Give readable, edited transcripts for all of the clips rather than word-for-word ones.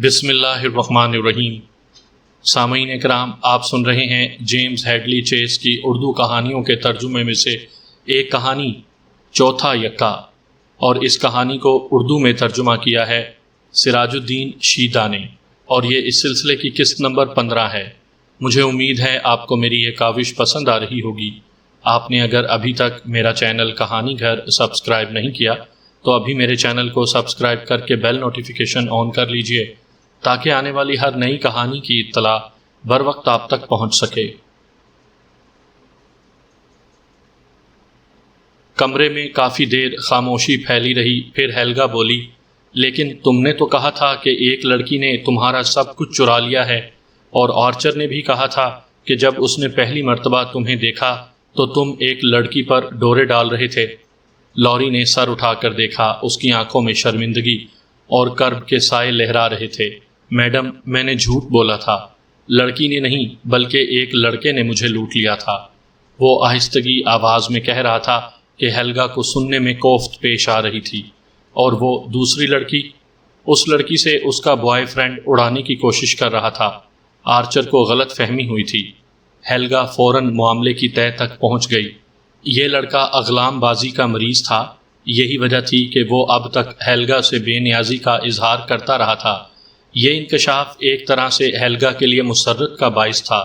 بسم اللہ الرحمن الرحیم۔ سامعین اکرام، آپ سن رہے ہیں جیمز ہیڈلی چیس کی اردو کہانیوں کے ترجمے میں سے ایک کہانی چوتھا یکا، اور اس کہانی کو اردو میں ترجمہ کیا ہے سراج الدین شیدہ نے، اور یہ اس سلسلے کی قسط نمبر 15 ہے۔ مجھے امید ہے آپ کو میری یہ کاوش پسند آ رہی ہوگی۔ آپ نے اگر ابھی تک میرا چینل کہانی گھر سبسکرائب نہیں کیا تو ابھی میرے چینل کو سبسکرائب کر کے بیل نوٹیفیکیشن آن کر لیجئے تاکہ آنے والی ہر نئی کہانی کی اطلاع بر وقت آپ تک پہنچ سکے۔ کمرے میں کافی دیر خاموشی پھیلی رہی، پھر ہیلگا بولی، لیکن تم نے تو کہا تھا کہ ایک لڑکی نے تمہارا سب کچھ چرا لیا ہے، اور آرچر نے بھی کہا تھا کہ جب اس نے پہلی مرتبہ تمہیں دیکھا تو تم ایک لڑکی پر ڈورے ڈال رہے تھے۔ لوری نے سر اٹھا کر دیکھا، اس کی آنکھوں میں شرمندگی اور کرب کے سائے لہرا رہے تھے۔ میڈم، میں نے جھوٹ بولا تھا، لڑکی نے نہیں بلکہ ایک لڑکے نے مجھے لوٹ لیا تھا۔ وہ آہستگی آواز میں کہہ رہا تھا کہ ہیلگا کو سننے میں کوفت پیش آ رہی تھی۔ اور وہ دوسری لڑکی؟ اس لڑکی سے اس کا بوائے فرینڈ اڑانے کی کوشش کر رہا تھا۔ آرچر کو غلط فہمی ہوئی تھی۔ ہیلگا فوراً معاملے کی تہہ تک پہنچ گئی۔ یہ لڑکا اغلام بازی کا مریض تھا، یہی وجہ تھی کہ وہ اب تک ہیلگا سے بے نیازی کا اظہار کرتا رہا تھا۔ یہ انکشاف ایک طرح سے ہیلگا کے لیے مسرت کا باعث تھا۔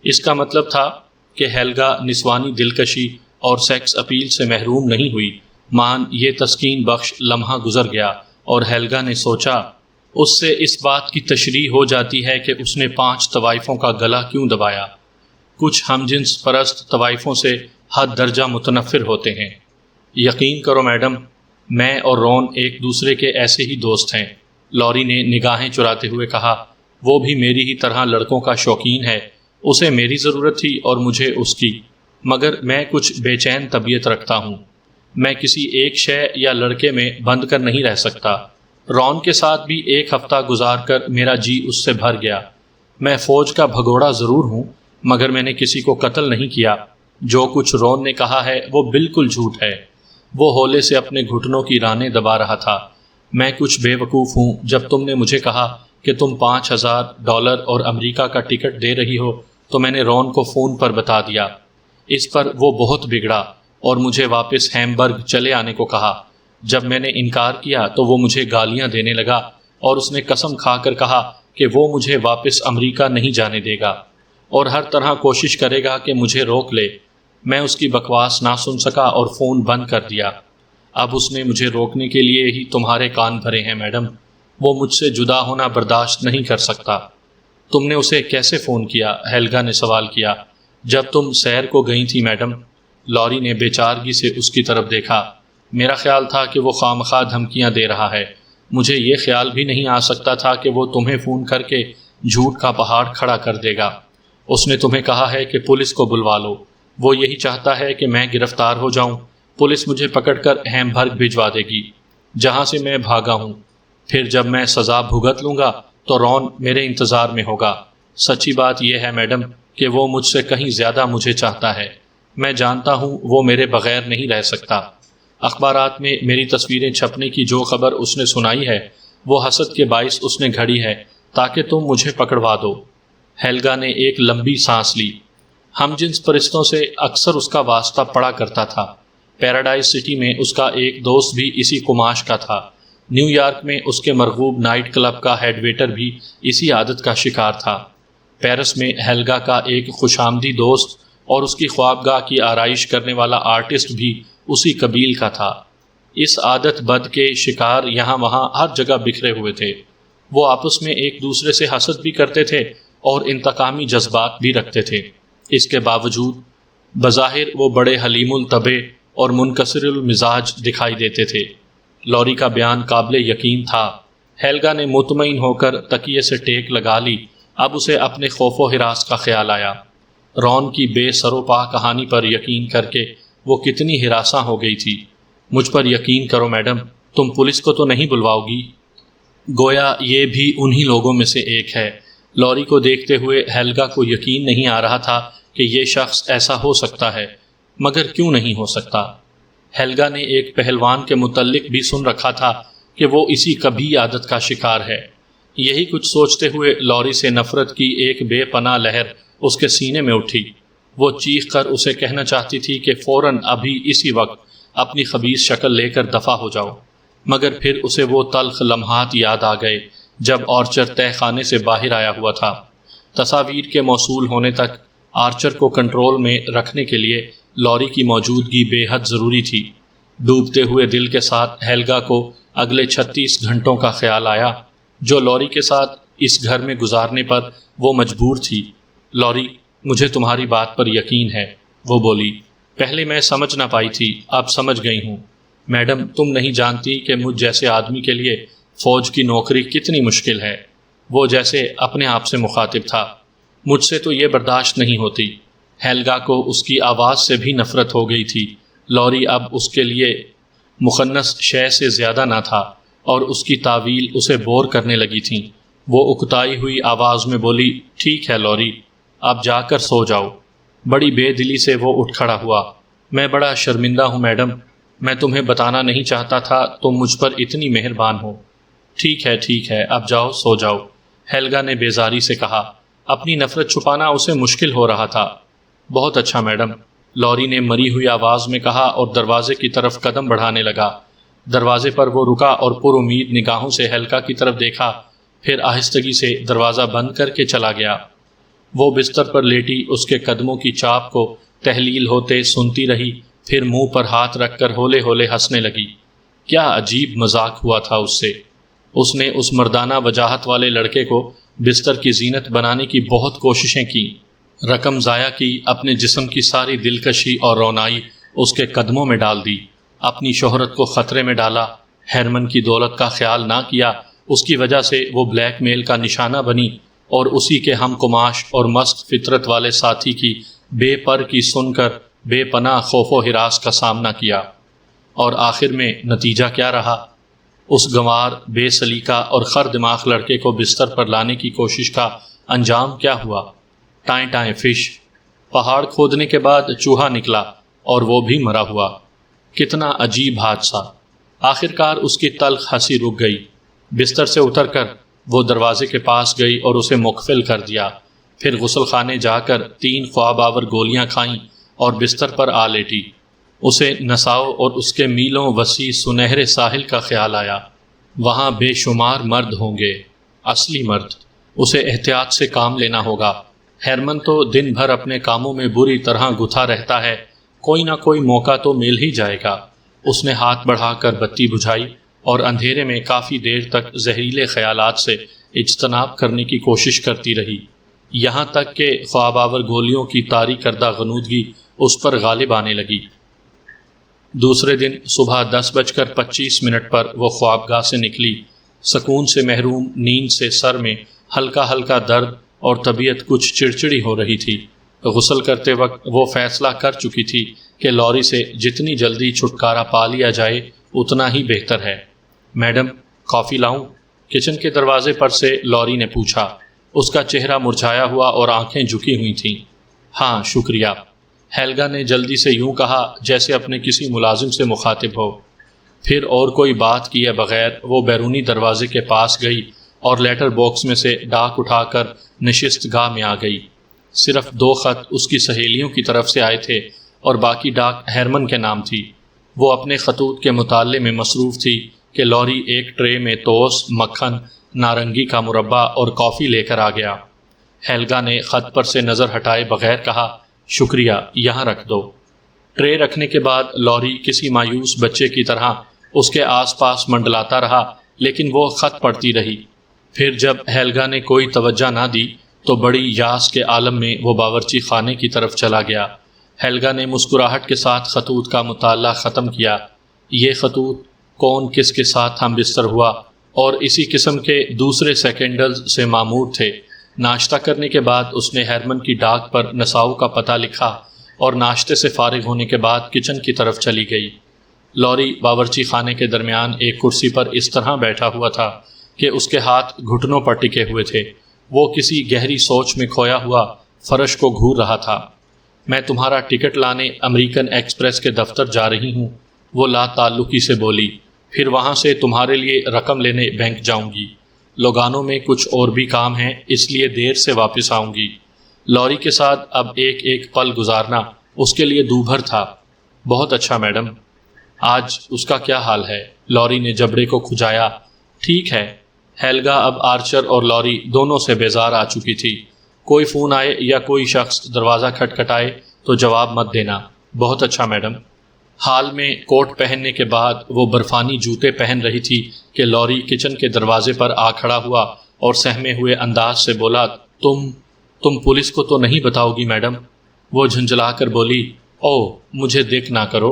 اس کا مطلب تھا کہ ہیلگا نسوانی دلکشی اور سیکس اپیل سے محروم نہیں ہوئی۔ مان یہ تسکین بخش لمحہ گزر گیا اور ہیلگا نے سوچا اس سے اس بات کی تشریح ہو جاتی ہے کہ اس نے 5 طوائفوں کا گلا کیوں دبایا۔ کچھ ہم جنس پرست طوائفوں سے حد درجہ متنفر ہوتے ہیں۔ یقین کرو میڈم، میں اور رون ایک دوسرے کے ایسے ہی دوست ہیں، لوری نے نگاہیں چراتے ہوئے کہا۔ وہ بھی میری ہی طرح لڑکوں کا شوقین ہے، اسے میری ضرورت تھی اور مجھے اس کی، مگر میں کچھ بے چین طبیعت رکھتا ہوں۔ میں کسی ایک شے یا لڑکے میں بند کر نہیں رہ سکتا۔ رون کے ساتھ بھی ایک ہفتہ گزار کر میرا جی اس سے بھر گیا۔ میں فوج کا بھگوڑا ضرور ہوں، مگر میں نے کسی کو قتل نہیں کیا۔ جو کچھ رون نے کہا ہے وہ بالکل جھوٹ ہے۔ وہ ہولے سے اپنے گھٹنوں کی رانیں دبا رہا تھا۔ میں کچھ بے وقوف ہوں۔ جب تم نے مجھے کہا کہ تم $5000 اور امریکہ کا ٹکٹ دے رہی ہو تو میں نے رون کو فون پر بتا دیا۔ اس پر وہ بہت بگڑا اور مجھے واپس ہیمبرگ چلے آنے کو کہا۔ جب میں نے انکار کیا تو وہ مجھے گالیاں دینے لگا اور اس نے قسم کھا کر کہا کہ وہ مجھے واپس امریکہ نہیں جانے دے گا اور ہر طرح کوشش کرے گا کہ مجھے روک لے۔ میں اس کی بکواس نہ سن سکا اور فون بند کر دیا۔ اب اس نے مجھے روکنے کے لیے ہی تمہارے کان بھرے ہیں میڈم۔ وہ مجھ سے جدا ہونا برداشت نہیں کر سکتا۔ تم نے اسے کیسے فون کیا؟ ہیلگا نے سوال کیا۔ جب تم سیر کو گئی تھی میڈم۔ لوری نے بے چارگی سے اس کی طرف دیکھا۔ میرا خیال تھا کہ وہ خواہ دھمکیاں دے رہا ہے۔ مجھے یہ خیال بھی نہیں آ سکتا تھا کہ وہ تمہیں فون کر کے جھوٹ کا پہاڑ کھڑا کر دے گا۔ اس نے تمہیں کہا ہے کہ پولیس کو بلوا لو۔ وہ یہی چاہتا ہے کہ میں گرفتار ہو جاؤں۔ پولیس مجھے پکڑ کر ہیمبرگ بھجوا دے گی، جہاں سے میں بھاگا ہوں۔ پھر جب میں سزا بھگت لوں گا تو رون میرے انتظار میں ہوگا۔ سچی بات یہ ہے میڈم کہ وہ مجھ سے کہیں زیادہ مجھے چاہتا ہے۔ میں جانتا ہوں وہ میرے بغیر نہیں رہ سکتا۔ اخبارات میں میری تصویریں چھپنے کی جو خبر اس نے سنائی ہے وہ حسد کے باعث اس نے گھڑی ہے تاکہ تم مجھے پکڑوا دو۔ ہیلگا نے ایک لمبی سانس لی۔ ہم جنس پرستوں سے اکثر اس کا واسطہ پڑا کرتا تھا۔ پیراڈائز سٹی میں اس کا ایک دوست بھی اسی قماش کا تھا۔ نیو یارک میں اس کے مرغوب نائٹ کلب کا ہیڈ ویٹر بھی اسی عادت کا شکار تھا۔ پیرس میں ہیلگا کا ایک خوش آمدی دوست اور اس کی خوابگاہ کی آرائش کرنے والا آرٹسٹ بھی اسی قبیل کا تھا۔ اس عادت بد کے شکار یہاں وہاں ہر جگہ بکھرے ہوئے تھے۔ وہ آپس میں ایک دوسرے سے حسد بھی کرتے تھے اور انتقامی جذبات بھی رکھتے تھے۔ اس کے باوجود بظاہر وہ بڑے حلیم الطبع اور منکسر المزاج دکھائی دیتے تھے۔ لوری کا بیان قابل یقین تھا۔ ہیلگا نے مطمئن ہو کر تکیے سے ٹیک لگا لی۔ اب اسے اپنے خوف و ہراس کا خیال آیا۔ رون کی بے سر و پا کہانی پر یقین کر کے وہ کتنی ہراساں ہو گئی تھی۔ مجھ پر یقین کرو میڈم، تم پولیس کو تو نہیں بلواؤ گی؟ گویا یہ بھی انہی لوگوں میں سے ایک ہے۔ لوری کو دیکھتے ہوئے ہیلگا کو یقین نہیں آ رہا تھا کہ یہ شخص ایسا ہو سکتا ہے، مگر کیوں نہیں ہو سکتا؟ ہیلگا نے ایک پہلوان کے متعلق بھی سن رکھا تھا کہ وہ اسی کبھی عادت کا شکار ہے۔ یہی کچھ سوچتے ہوئے لوری سے نفرت کی ایک بے پناہ لہر اس کے سینے میں اٹھی۔ وہ چیخ کر اسے کہنا چاہتی تھی کہ فوراً ابھی اسی وقت اپنی خبیث شکل لے کر دفع ہو جاؤ، مگر پھر اسے وہ تلخ لمحات یاد آ گئے جب آرچر تہہ خانے سے باہر آیا ہوا تھا۔ تصاویر کے موصول ہونے تک آرچر کو کنٹرول میں رکھنے کے لیے لوری کی موجودگی بے حد ضروری تھی۔ ڈوبتے ہوئے دل کے ساتھ ہیلگا کو اگلے 36 گھنٹوں کا خیال آیا جو لوری کے ساتھ اس گھر میں گزارنے پر وہ مجبور تھی۔ لوری، مجھے تمہاری بات پر یقین ہے، وہ بولی۔ پہلے میں سمجھ نہ پائی تھی، اب سمجھ گئی ہوں۔ میڈم، تم نہیں جانتی کہ مجھ جیسے آدمی کے لیے فوج کی نوکری کتنی مشکل ہے۔ وہ جیسے اپنے آپ سے مخاطب تھا۔ مجھ سے تو یہ برداشت نہیں ہوتی۔ ہیلگا کو اس کی آواز سے بھی نفرت ہو گئی تھی۔ لوری اب اس کے لیے مخنث شے سے زیادہ نہ تھا اور اس کی تعویل اسے بور کرنے لگی تھیں۔ وہ اکتائی ہوئی آواز میں بولی، ٹھیک ہے لوری، اب جا کر سو جاؤ۔ بڑی بے دلی سے وہ اٹھ کھڑا ہوا۔ میں بڑا شرمندہ ہوں میڈم، میں تمہیں بتانا نہیں چاہتا تھا، تم مجھ پر اتنی مہربان ہو۔ ٹھیک ہے، اب جاؤ سو جاؤ، ہیلگا نے بیزاری سے کہا۔ اپنی نفرت چھپانا اسے مشکل ہو رہا تھا۔ بہت اچھا میڈم، لوری نے مری ہوئی آواز میں کہا اور دروازے کی طرف قدم بڑھانے لگا۔ دروازے پر وہ رکا اور پر امید نگاہوں سے ہیلگا کی طرف دیکھا، پھر آہستگی سے دروازہ بند کر کے چلا گیا۔ وہ بستر پر لیٹی اس کے قدموں کی چاپ کو تحلیل ہوتے سنتی رہی، پھر منہ پر ہاتھ رکھ کر ہولے ہولے ہنسنے لگی۔ کیا عجیب مذاق ہوا تھا اس سے۔ اس نے اس مردانہ وجاہت والے لڑکے کو بستر کی زینت بنانے کی بہت کوششیں کی، رقم ضائع کی، اپنے جسم کی ساری دلکشی اور رونائی اس کے قدموں میں ڈال دی، اپنی شہرت کو خطرے میں ڈالا، ہیرمن کی دولت کا خیال نہ کیا، اس کی وجہ سے وہ بلیک میل کا نشانہ بنی، اور اسی کے ہم کماش اور مست فطرت والے ساتھی کی بے پر کی سن کر بے پناہ خوف و ہراس کا سامنا کیا۔ اور آخر میں نتیجہ کیا رہا؟ اس گنوار، بے سلیقہ اور خر دماغ لڑکے کو بستر پر لانے کی کوشش کا انجام کیا ہوا؟ ٹائیں ٹائیں فش۔ پہاڑ کھودنے کے بعد چوہا نکلا اور وہ بھی مرا ہوا۔ کتنا عجیب حادثہ۔ آخرکار اس کی تلخ ہنسی رک گئی۔ بستر سے اتر کر وہ دروازے کے پاس گئی اور اسے مقفل کر دیا، پھر غسل خانے جا کر 3 خواب آور گولیاں کھائیں اور بستر پر آ لیٹی۔ اسے نساؤ اور اس کے میلوں وسیع سنہرے ساحل کا خیال آیا۔ وہاں بے شمار مرد ہوں گے، اصلی مرد۔ اسے احتیاط سے کام لینا ہوگا۔ ہیرمن تو دن بھر اپنے کاموں میں بری طرح گتھا رہتا ہے، کوئی نہ کوئی موقع تو مل ہی جائے گا۔ اس نے ہاتھ بڑھا کر بتی بجھائی اور اندھیرے میں کافی دیر تک زہریلے خیالات سے اجتناب کرنے کی کوشش کرتی رہی، یہاں تک کہ خواب آور گولیوں کی طاری کردہ غنودگی اس پر غالب آنے لگی۔ دوسرے دن صبح 10:25 پر وہ خوابگاہ سے نکلی۔ سکون سے محروم، نیند سے سر میں ہلکا ہلکا درد اور طبیعت کچھ چڑچڑی ہو رہی تھی۔ غسل کرتے وقت وہ فیصلہ کر چکی تھی کہ لوری سے جتنی جلدی چھٹکارا پا لیا جائے اتنا ہی بہتر ہے۔ میڈم، کافی لاؤں؟ کچن کے دروازے پر سے لوری نے پوچھا۔ اس کا چہرہ مرجھایا ہوا اور آنکھیں جھکی ہوئی تھیں۔ ہاں شکریہ، ہیلگا نے جلدی سے یوں کہا جیسے اپنے کسی ملازم سے مخاطب ہو۔ پھر اور کوئی بات کیے بغیر وہ بیرونی دروازے کے پاس گئی اور لیٹر باکس میں سے ڈاک اٹھا کر نشست گاہ میں آ گئی۔ صرف 2 خط اس کی سہیلیوں کی طرف سے آئے تھے اور باقی ڈاک ہیرمن کے نام تھی۔ وہ اپنے خطوط کے مطالعے میں مصروف تھی کہ لوری ایک ٹرے میں ٹوسٹ، مکھن، نارنگی کا مربع اور کافی لے کر آ گیا۔ ہیلگا نے خط پر سے نظر ہٹائے بغیر کہا، شکریہ، یہاں رکھ دو۔ ٹرے رکھنے کے بعد لوری کسی مایوس بچے کی طرح اس کے آس پاس منڈلاتا رہا، لیکن وہ خط پڑھتی رہی۔ پھر جب ہیلگا نے کوئی توجہ نہ دی تو بڑی یاس کے عالم میں وہ باورچی خانے کی طرف چلا گیا۔ ہیلگا نے مسکراہٹ کے ساتھ خطوط کا مطالعہ ختم کیا۔ یہ خطوط کون کس کے ساتھ ہم بستر ہوا اور اسی قسم کے دوسرے سیکنڈلز سے معمور تھے۔ ناشتہ کرنے کے بعد اس نے ہیرمن کی ڈاک پر نساؤ کا پتہ لکھا اور ناشتے سے فارغ ہونے کے بعد کچن کی طرف چلی گئی۔ لوری باورچی خانے کے درمیان ایک کرسی پر اس طرح بیٹھا ہوا تھا کہ اس کے ہاتھ گھٹنوں پر ٹکے ہوئے تھے۔ وہ کسی گہری سوچ میں کھویا ہوا فرش کو گھور رہا تھا۔ میں تمہارا ٹکٹ لانے امریکن ایکسپریس کے دفتر جا رہی ہوں، وہ لا تعلقی سے بولی، پھر وہاں سے تمہارے لیے رقم لینے بینک جاؤں گی۔ لوگانوں میں کچھ اور بھی کام ہیں، اس لیے دیر سے واپس آؤں گی۔ لوری کے ساتھ اب ایک ایک پل گزارنا اس کے لیے دوبھر تھا۔ بہت اچھا میڈم۔ آج اس کا کیا حال ہے؟ لوری نے جبڑے کو کھجایا۔ ٹھیک ہے۔ ہیلگا اب آرچر اور لوری دونوں سے بیزار آ چکی تھی۔ کوئی فون آئے یا کوئی شخص دروازہ کھٹکھٹائے تو جواب مت دینا۔ بہت اچھا میڈم۔ حال میں کوٹ پہننے کے بعد وہ برفانی جوتے پہن رہی تھی کہ لوری کچن کے دروازے پر آ کھڑا ہوا اور سہمے ہوئے انداز سے بولا، تم پولیس کو تو نہیں بتاؤ گی میڈم؟ وہ جھنجھلا کر بولی، اوہ مجھے دیکھ نہ کرو،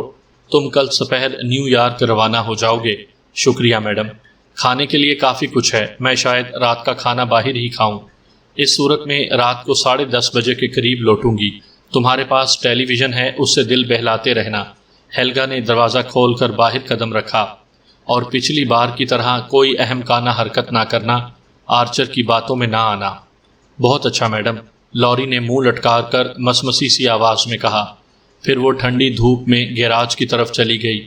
تم کل سپہر نیو یارک روانہ ہو جاؤ گے۔ شکریہ میڈم، کھانے کے لیے کافی کچھ ہے، میں شاید رات کا کھانا باہر ہی کھاؤں۔ اس صورت میں رات کو 10:30 بجے کے قریب لوٹوں گی۔ تمہارے پاس ٹیلی ویژن ہے، اس سے دل بہلاتے رہنا۔ ہیلگا نے دروازہ کھول کر باہر قدم رکھا، اور پچھلی بار کی طرح کوئی اہم کانہ حرکت نہ کرنا، آرچر کی باتوں میں نہ آنا۔ بہت اچھا میڈم، لوری نے منہ لٹکا کر مسمسی سی آواز میں کہا۔ پھر وہ ٹھنڈی دھوپ میں گیراج کی طرف چلی گئی۔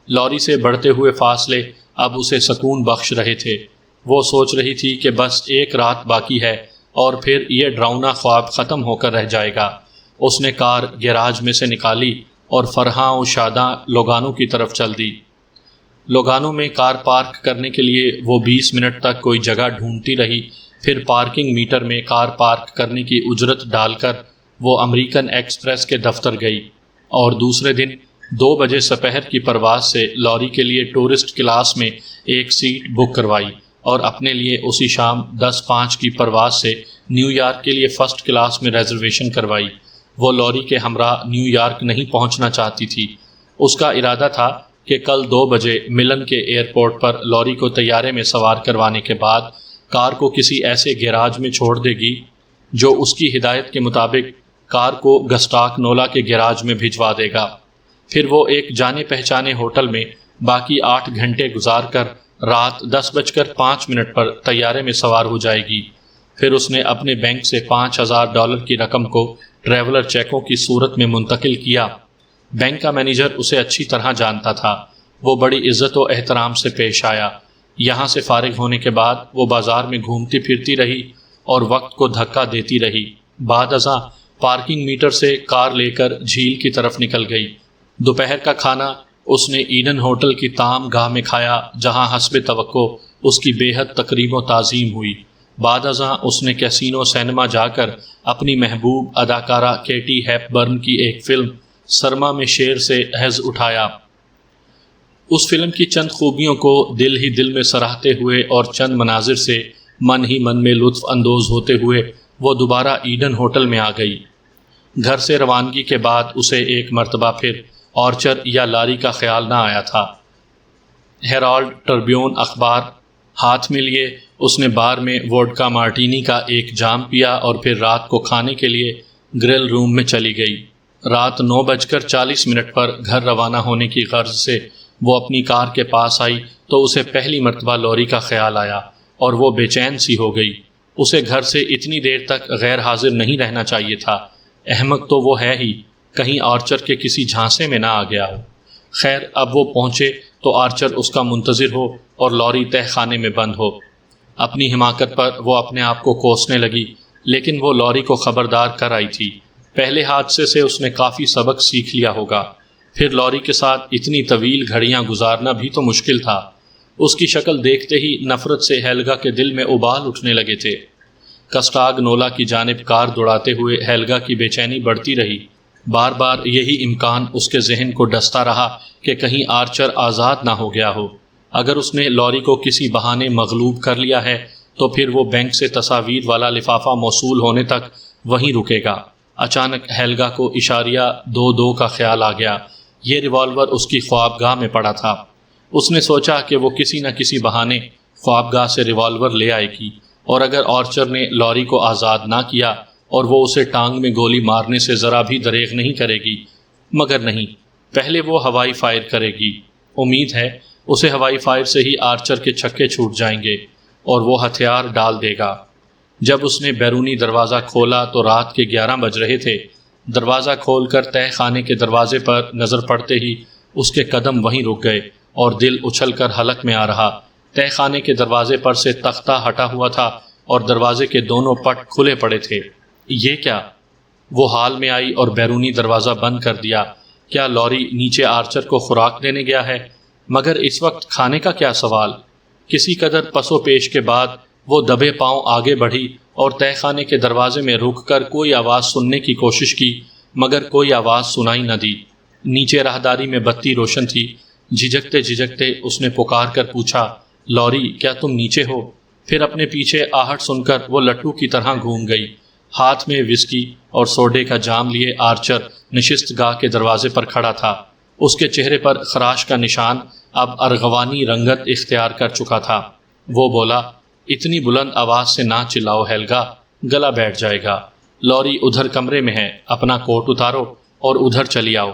لوری سے بڑھتے ہوئے فاصلے اب اسے سکون بخش رہے تھے۔ وہ سوچ رہی تھی کہ بس ایک رات باقی ہے اور پھر یہ ڈراؤنا خواب ختم ہو کر رہ جائے گا۔ اس نے کار گیراج میں سے نکالی اور فرحاں و شاداں لوگانوں کی طرف چل دی۔ لوگانوں میں کار پارک کرنے کے لیے وہ 20 منٹ تک کوئی جگہ ڈھونڈتی رہی۔ پھر پارکنگ میٹر میں کار پارک کرنے کی اجرت ڈال کر وہ امریکن ایکسپریس کے دفتر گئی، اور دوسرے دن 2 بجے سپہر کی پرواز سے لوری کے لیے ٹورسٹ کلاس میں ایک سیٹ بک کروائی، اور اپنے لیے اسی شام 10:05 کی پرواز سے نیو یارک کے لیے فرسٹ کلاس میں ریزرویشن کروائی۔ وہ لوری کے ہمراہ نیو یارک نہیں پہنچنا چاہتی تھی۔ اس کا ارادہ تھا کہ کل 2 بجے ملن کے ایئرپورٹ پر لوری کو طیارے میں سوار کروانے کے بعد کار کو کسی ایسے گیراج میں چھوڑ دے گی جو اس کی ہدایت کے مطابق کار کو گسٹاک نولا کے گیراج میں بھجوا دے گا۔ پھر وہ ایک جانے پہچانے ہوٹل میں باقی 8 گھنٹے گزار کر رات 10:05 پر طیارے میں سوار ہو جائے گی۔ پھر اس نے اپنے بینک سے $5000 کی رقم کو ٹریولر چیکوں کی صورت میں منتقل کیا۔ بینک کا مینیجر اسے اچھی طرح جانتا تھا۔ وہ بڑی عزت و احترام سے پیش آیا۔ یہاں سے فارغ ہونے کے بعد وہ بازار میں گھومتی پھرتی رہی اور وقت کو دھکا دیتی رہی۔ بعد ازاں پارکنگ میٹر سے کار لے کر جھیل کی طرف نکل گئی۔ دوپہر کا کھانا اس نے ایڈن ہوٹل کی طعام گاہ میں کھایا، جہاں حسب توقع اس کی بے حد تکریم و تعظیم ہوئی۔ بعد ازاں اس نے کیسینو سینما جا کر اپنی محبوب اداکارہ کیٹی ہیپ برن کی ایک فلم سرما میں شیر سے حظ اٹھایا۔ اس فلم کی چند خوبیوں کو دل ہی دل میں سراہتے ہوئے اور چند مناظر سے من ہی من میں لطف اندوز ہوتے ہوئے وہ دوبارہ ایڈن ہوٹل میں آ گئی۔ گھر سے روانگی کے بعد اسے ایک مرتبہ پھر آرچر یا لاری کا خیال نہ آیا تھا۔ ہیرالڈ ٹربیون اخبار ہاتھ میں لیے اس نے بار میں ووڈکا مارٹینی کا ایک جام پیا اور پھر رات کو کھانے کے لیے گرل روم میں چلی گئی۔ رات 9:40 پر گھر روانہ ہونے کی غرض سے وہ اپنی کار کے پاس آئی تو اسے پہلی مرتبہ لوری کا خیال آیا اور وہ بے چین سی ہو گئی۔ اسے گھر سے اتنی دیر تک غیر حاضر نہیں رہنا چاہیے تھا۔ احمق تو وہ ہے ہی، کہیں آرچر کے کسی جھانسے میں نہ آ گیا ہو۔ خیر، اب وہ پہنچے تو آرچر اس کا منتظر ہو اور لوری تہ خانے میں بند ہو۔ اپنی حماقت پر وہ اپنے آپ کو کوسنے لگی، لیکن وہ لوری کو خبردار کر آئی تھی۔ پہلے حادثے سے اس نے کافی سبق سیکھ لیا ہوگا۔ پھر لوری کے ساتھ اتنی طویل گھڑیاں گزارنا بھی تو مشکل تھا۔ اس کی شکل دیکھتے ہی نفرت سے ہیلگا کے دل میں ابال اٹھنے لگے تھے۔ کسٹاگ نولا کی جانب کار دوڑاتے ہوئے ہیلگا کی بے چینی بڑھتی رہی۔ بار بار یہی امکان اس کے ذہن کو ڈستا رہا کہ کہیں آرچر آزاد نہ ہو گیا ہو۔ اگر اس نے لوری کو کسی بہانے مغلوب کر لیا ہے تو پھر وہ بینک سے تصاویر والا لفافہ موصول ہونے تک وہیں رکے گا۔ اچانک ہیلگا کو اشاریہ 2-2 کا خیال آ گیا۔ یہ ریوالور اس کی خوابگاہ میں پڑا تھا۔ اس نے سوچا کہ وہ کسی نہ کسی بہانے خوابگاہ سے ریوالور لے آئے گی، اور اگر آرچر نے لوری کو آزاد نہ کیا اور وہ اسے ٹانگ میں گولی مارنے سے ذرا بھی دریغ نہیں کرے گی، مگر نہیں، پہلے وہ ہوائی فائر کرے گی۔ امید ہے اسے ہوائی فائر سے ہی آرچر کے چھکے چھوٹ جائیں گے اور وہ ہتھیار ڈال دے گا۔ جب اس نے بیرونی دروازہ کھولا تو رات کے 11 بج رہے تھے۔ دروازہ کھول کر تہ خانے کے دروازے پر نظر پڑتے ہی اس کے قدم وہیں رک گئے اور دل اچھل کر حلق میں آ رہا۔ تہ خانے کے دروازے پر سے تختہ ہٹا ہوا تھا اور دروازے کے دونوں پٹ کھلے پڑے تھے۔ یہ کیا؟ وہ حال میں آئی اور بیرونی دروازہ بند کر دیا۔ کیا لوری نیچے آرچر کو خوراک دینے گیا ہے؟ مگر اس وقت کھانے کا کیا سوال؟ کسی قدر پس و پیش کے بعد وہ دبے پاؤں آگے بڑھی اور تہ خانے کے دروازے میں رک کر کوئی آواز سننے کی کوشش کی، مگر کوئی آواز سنائی نہ دی۔ نیچے راہداری میں بتی روشن تھی۔ جھجکتے جھجکتے اس نے پکار کر پوچھا، لوری کیا تم نیچے ہو؟ پھر اپنے پیچھے آہٹ سن کر وہ لٹو کی طرح گھوم گئی۔ ہاتھ میں وسکی اور سوڈے کا جام لیے آرچر نشست گاہ کے دروازے پر کھڑا تھا۔ اس کے چہرے پر خراش کا نشان اب ارغوانی رنگت اختیار کر چکا تھا۔ وہ بولا، اتنی بلند آواز سے نہ چلاؤ ہیلگا، گلا بیٹھ جائے گا۔ لوری ادھر کمرے میں ہے، اپنا کوٹ اتارو اور ادھر چلی آؤ۔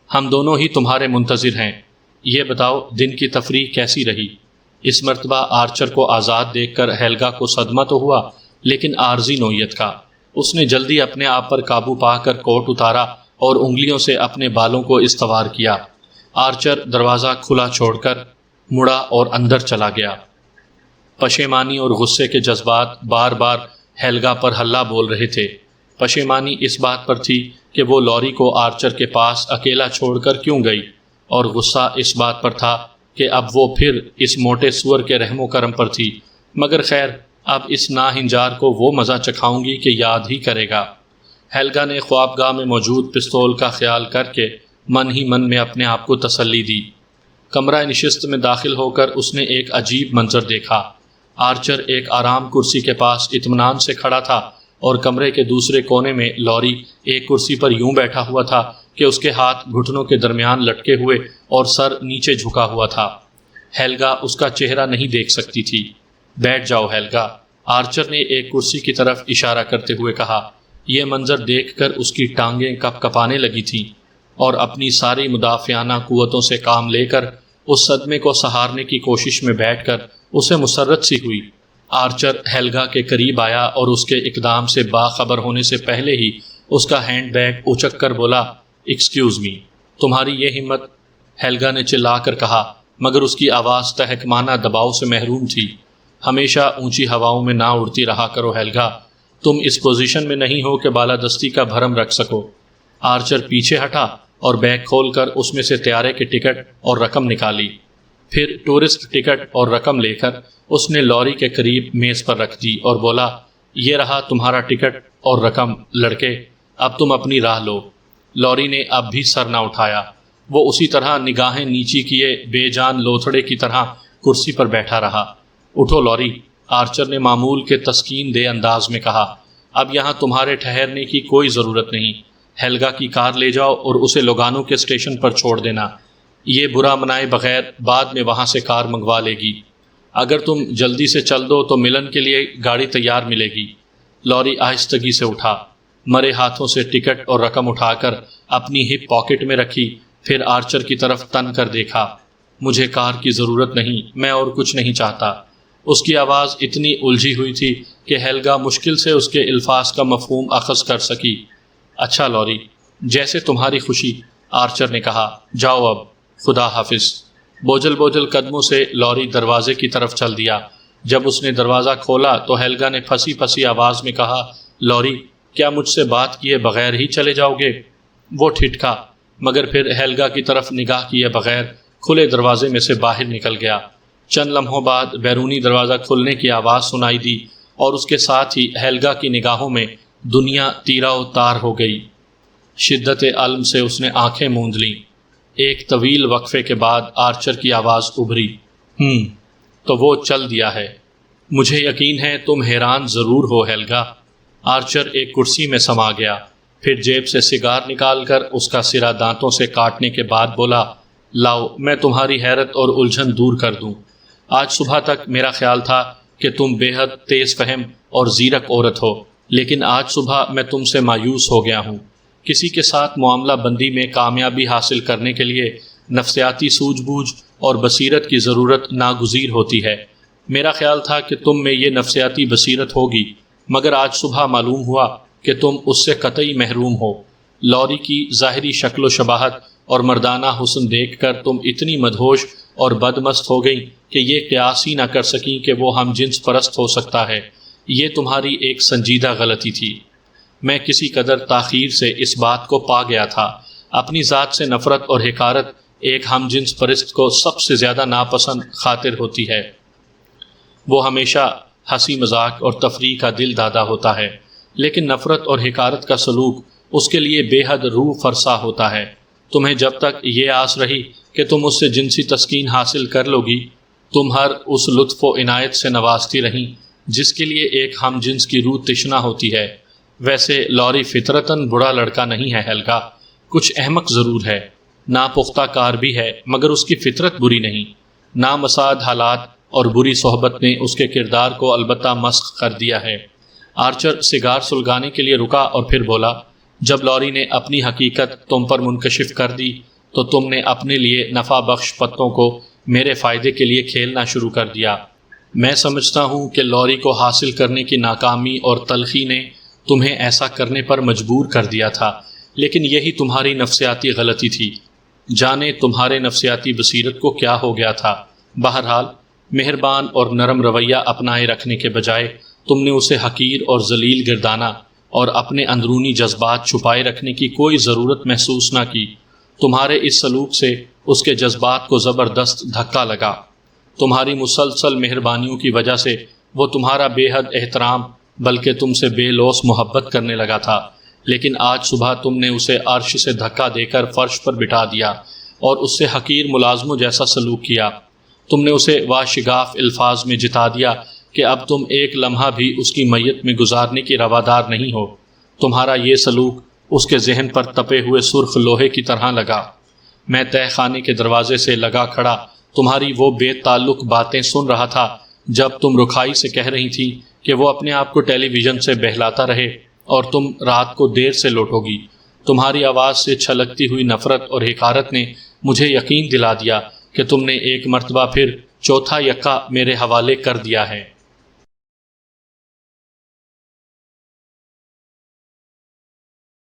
ہم دونوں ہی تمہارے منتظر ہیں۔ یہ بتاؤ دن کی تفریح کیسی رہی؟ اس مرتبہ آرچر کو آزاد دیکھ کر ہیلگا کو صدمہ تو ہوا، لیکن عارضی نوعیت کا۔ اس نے جلدی اپنے آپ پر قابو پا کر کوٹ اتارا اور انگلیوں سے اپنے بالوں کو استوار کیا۔ آرچر دروازہ کھلا چھوڑ کر مڑا اور اندر چلا گیا۔ پشیمانی اور غصے کے جذبات بار بار ہیلگا پر ہلہ بول رہے تھے۔ پشیمانی اس بات پر تھی کہ وہ لوری کو آرچر کے پاس اکیلا چھوڑ کر کیوں گئی، اور غصہ اس بات پر تھا کہ اب وہ پھر اس موٹے سور کے رحم و کرم پر تھی۔ مگر خیر، اب اس ناہنجار کو وہ مزہ چکھاؤں گی کہ یاد ہی کرے گا۔ ہیلگا نے خوابگاہ میں موجود پستول کا خیال کر کے من ہی من میں اپنے آپ کو تسلی دی۔ کمرہ نشست میں داخل ہو کر اس نے ایک عجیب منظر دیکھا۔ آرچر ایک آرام کرسی کے پاس اطمینان سے کھڑا تھا اور کمرے کے دوسرے کونے میں لوری ایک کرسی پر یوں بیٹھا ہوا تھا کہ اس کے ہاتھ گھٹنوں کے درمیان لٹکے ہوئے اور سر نیچے جھکا ہوا تھا۔ ہیلگا اس کا چہرہ نہیں دیکھ سکتی تھی۔ بیٹھ جاؤ ہیلگا، آرچر نے ایک کرسی کی طرف اشارہ کرتے ہوئے کہا۔ یہ منظر دیکھ کر اس کی ٹانگیں کپ کپانے لگی تھیں اور اپنی ساری مدافعانہ قوتوں سے کام لے کر اس صدمے کو سہارنے کی کوشش میں بیٹھ کر اسے مسرت سی ہوئی۔ آرچر ہیلگا کے قریب آیا اور اس کے اقدام سے باخبر ہونے سے پہلے ہی اس کا ہینڈ بیگ اچک کر بولا، ایکسکیوز می، تمہاری یہ ہمت؟ ہیلگا نے چلا کر کہا، مگر اس کی آواز تحکمانہ دباؤ سے محروم تھی۔ ہمیشہ اونچی ہواؤں میں نہ اڑتی رہا کرو ہیلگا، تم اس پوزیشن میں نہیں ہو کہ بالادستی کا بھرم رکھ سکو۔ آرچر پیچھے ہٹا اور بیگ کھول کر اس میں سے طیارے کے ٹکٹ اور رقم نکالی۔ پھر ٹورسٹ ٹکٹ اور رقم لے کر اس نے لوری کے قریب میز پر رکھ دی اور بولا، یہ رہا تمہارا ٹکٹ اور رقم لڑکے، اب تم اپنی راہ لو۔ لوری نے اب بھی سر نہ اٹھایا۔ وہ اسی طرح نگاہیں نیچی کیے بے جان لوتھڑے کی طرح کرسی پر بیٹھا رہا۔ اٹھو لوری، آرچر نے معمول کے تسکین دہ انداز میں کہا، اب یہاں تمہارے ٹھہرنے کی کوئی ضرورت نہیں۔ ہیلگا کی کار لے جاؤ اور اسے لوگانو کے اسٹیشن پر چھوڑ دینا۔ یہ برا منائے بغیر بعد میں وہاں سے کار منگوا لے گی۔ اگر تم جلدی سے چل دو تو ملن کے لیے گاڑی تیار ملے گی۔ لوری آہستگی سے اٹھا، مرے ہاتھوں سے ٹکٹ اور رقم اٹھا کر اپنی ہپ پاکٹ میں رکھی، پھر آرچر کی طرف تن کر دیکھا۔ مجھے کار کی ضرورت نہیں، میں اور کچھ نہیں چاہتا۔ اس کی آواز اتنی الجھی ہوئی تھی کہ ہیلگا مشکل سے اس کے الفاظ کا مفہوم اخذ کر سکی۔ اچھا لوری، جیسے تمہاری خوشی، آرچر نے کہا، جاؤ اب، خدا حافظ۔ بوجھل بوجھل قدموں سے لوری دروازے کی طرف چل دیا۔ جب اس نے دروازہ کھولا تو ہیلگا نے پھنسی پھنسی آواز میں کہا، لوری، کیا مجھ سے بات کیے بغیر ہی چلے جاؤ گے؟ وہ ٹھٹکا، مگر پھر ہیلگا کی طرف نگاہ کیے بغیر کھلے دروازے میں سے باہر نکل گیا۔ چند لمحوں بعد بیرونی دروازہ کھلنے کی آواز سنائی دی اور اس کے ساتھ ہی ہیلگا کی نگاہوں میں دنیا تیرہ و تار ہو گئی۔ شدت علم سے اس نے آنکھیں موند لیں۔ ایک طویل وقفے کے بعد آرچر کی آواز ابھری، تو وہ چل دیا ہے۔ مجھے یقین ہے تم حیران ضرور ہو ہیلگا۔ آرچر ایک کرسی میں سما گیا، پھر جیب سے سگار نکال کر اس کا سرا دانتوں سے کاٹنے کے بعد بولا، لاؤ میں تمہاری حیرت اور الجھن دور کر دوں۔ آج صبح تک میرا خیال تھا کہ تم بے حد تیز فہم اور زیرک عورت ہو، لیکن آج صبح میں تم سے مایوس ہو گیا ہوں۔ کسی کے ساتھ معاملہ بندی میں کامیابی حاصل کرنے کے لیے نفسیاتی سوجھ بوجھ اور بصیرت کی ضرورت ناگزیر ہوتی ہے۔ میرا خیال تھا کہ تم میں یہ نفسیاتی بصیرت ہوگی، مگر آج صبح معلوم ہوا کہ تم اس سے قطعی محروم ہو۔ لوری کی ظاہری شکل و شباہت اور مردانہ حسن دیکھ کر تم اتنی مدہوش اور بدمست ہو گئیں کہ یہ قیاس ہی نہ کر سکیں کہ وہ ہم جنس پرست ہو سکتا ہے۔ یہ تمہاری ایک سنجیدہ غلطی تھی۔ میں کسی قدر تاخیر سے اس بات کو پا گیا تھا۔ اپنی ذات سے نفرت اور حقارت ایک ہم جنس پرست کو سب سے زیادہ ناپسند خاطر ہوتی ہے۔ وہ ہمیشہ ہنسی مذاق اور تفریح کا دل دادا ہوتا ہے، لیکن نفرت اور حقارت کا سلوک اس کے لیے بے حد روح فرسا ہوتا ہے۔ تمہیں جب تک یہ آس رہی کہ تم اس سے جنسی تسکین حاصل کر لو گی، تم ہر اس لطف و عنایت سے نوازتی رہیں جس کے لیے ایک ہم جنس کی روح تشنا ہوتی ہے۔ ویسے لوری فطرتاً برا لڑکا نہیں ہے ہیلگا، کچھ احمق ضرور ہے، ناپختہ کار بھی ہے، مگر اس کی فطرت بری نہیں۔ نامساعد حالات اور بری صحبت نے اس کے کردار کو البتہ مسخ کر دیا ہے۔ آرچر سگار سلگانے کے لیے رکا اور پھر بولا، جب لوری نے اپنی حقیقت تم پر منکشف کر دی تو تم نے اپنے لیے نفع بخش پتوں کو میرے فائدے کے لیے کھیلنا شروع کر دیا۔ میں سمجھتا ہوں کہ لوری کو حاصل کرنے کی ناکامی اور تلخی نے تمہیں ایسا کرنے پر مجبور کر دیا تھا، لیکن یہی تمہاری نفسیاتی غلطی تھی۔ جانے تمہارے نفسیاتی بصیرت کو کیا ہو گیا تھا۔ بہرحال مہربان اور نرم رویہ اپنائے رکھنے کے بجائے تم نے اسے حقیر اور ذلیل گردانا اور اپنے اندرونی جذبات چھپائے رکھنے کی کوئی ضرورت محسوس نہ کی۔ تمہارے اس سلوک سے اس کے جذبات کو زبردست دھکا لگا۔ تمہاری مسلسل مہربانیوں کی وجہ سے وہ تمہارا بے حد احترام بلکہ تم سے بے لوث محبت کرنے لگا تھا، لیکن آج صبح تم نے اسے عرش سے دھکا دے کر فرش پر بٹھا دیا اور اس سے حقیر ملازموں جیسا سلوک کیا۔ تم نے اسے واشگاف الفاظ میں جتا دیا کہ اب تم ایک لمحہ بھی اس کی میت میں گزارنے کی روادار نہیں ہو۔ تمہارا یہ سلوک اس کے ذہن پر تپے ہوئے سرخ لوہے کی طرح لگا۔ میں تہہ خانے کے دروازے سے لگا کھڑا تمہاری وہ بے تعلق باتیں سن رہا تھا جب تم رکھائی سے کہہ رہی تھی کہ وہ اپنے آپ کو ٹیلی ویژن سے بہلاتا رہے اور تم رات کو دیر سے لوٹو گی۔ تمہاری آواز سے چھلکتی ہوئی نفرت اور حقارت نے مجھے یقین دلا دیا کہ تم نے ایک مرتبہ پھر چوتھا یکا میرے حوالے کر دیا ہے۔